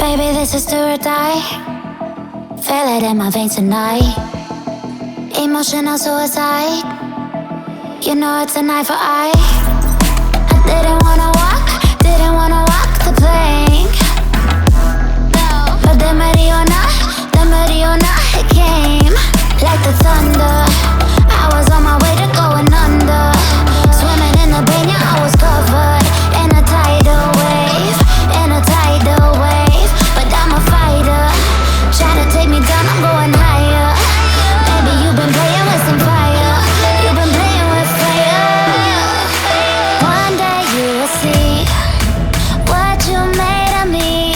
Baby, this is do or die. Feel it in my veins tonight. Emotional suicide. You know it's an eye for eye. I didn't wanna walk the plank. But the Mariona, it came like the thunder. I was on my way to going under. Swimming in the banya, I was covered in a tidal wave, but I'm a fighter. Try to take me down, I'm going higher. Baby, you've been playing with some fire. You've been playing with fire. One day you will see what you made of me.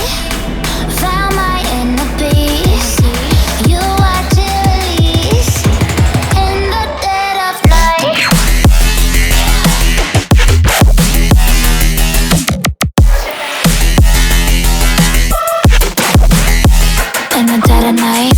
Found my inner peace. You watch it release in the dead of night. In the dead of night.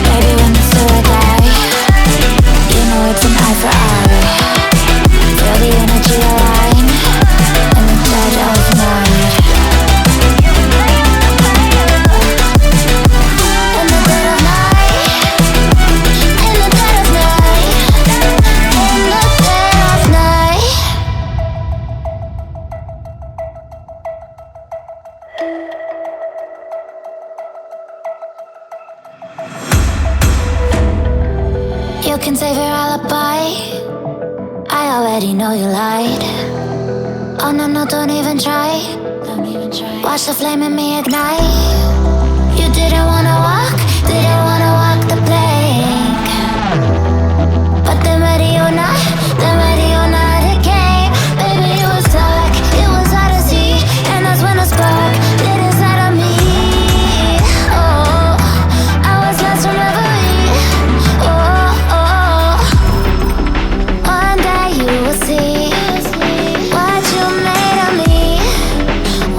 Baby, when the silver die, you know it's an eye for eye. Feel the energy align in the dead of night. In the dead of night. In the dead of night. In the dead of night. You can save your alibi. I already know you lied. Oh no, no, don't even try. Watch the flame in me ignite. You didn't wanna walk the plank. But the Mariona, it came. Baby, it was dark, it was hard to see. And that's when a spark lit inside of me. Oh, I was lost from reverie. Oh, one day you will see what you made of me,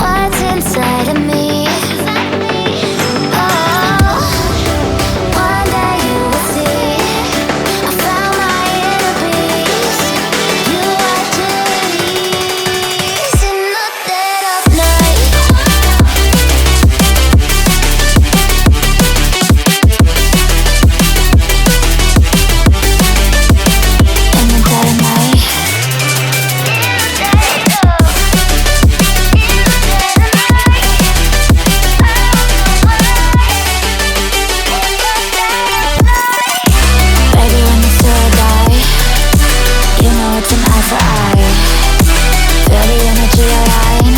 what's inside of me. Oh, one day you will see I found my inner peace. You watch it release in the dead of night. In the dead of night. Baby, when the silver die, you know it's an eye for eye. Feel the energy align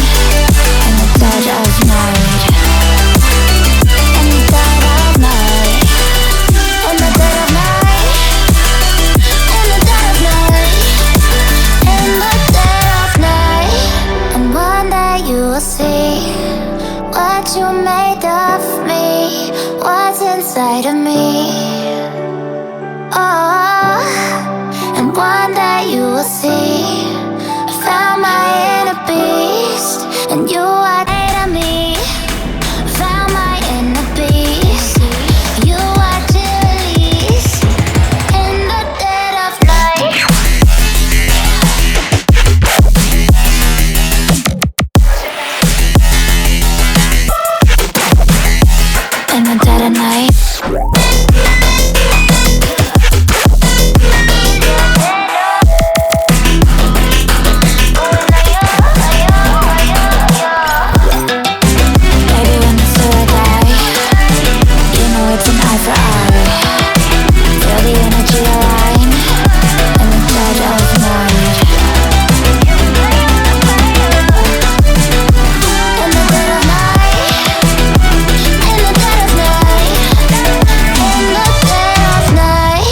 in the dead of night. In the dead of night. In the dead of night. In the dead of night. In the dead of night. And one day you will see what you made of me, what's inside of me. Oh, and one day you will see I found my inner beast, and you are made of me. Found my inner beast. You watch it release in the dead of night. In the dead of night. Baby, when the silver die, you know it's an eye for eye. Feel the energy align in the dead of night. In the dead of night. In the dead of night. In the dead of night.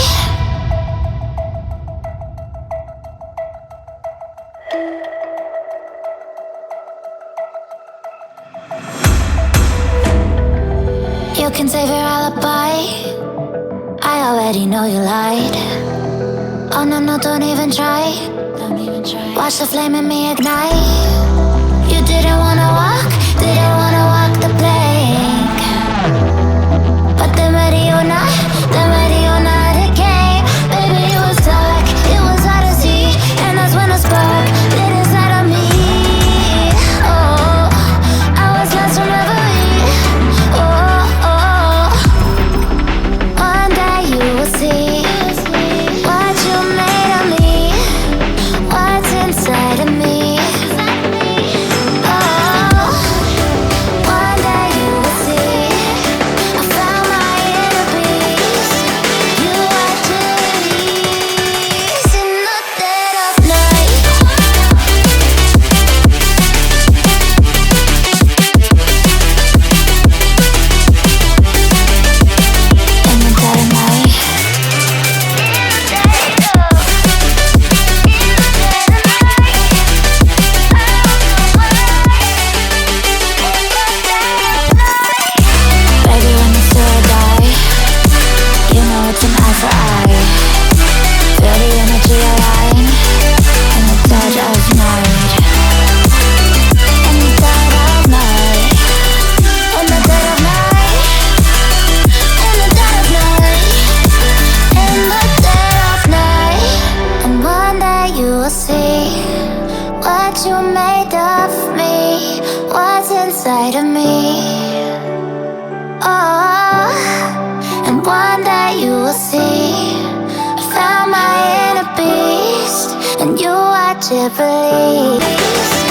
You can save your alibi. I already know you lied. Oh no, no, don't even try. Watch the flame in me ignite. You didn't wanna walk the plank. But the Mariona, inside of me. Oh, and one day you will see I found my inner beast, and you watch it release.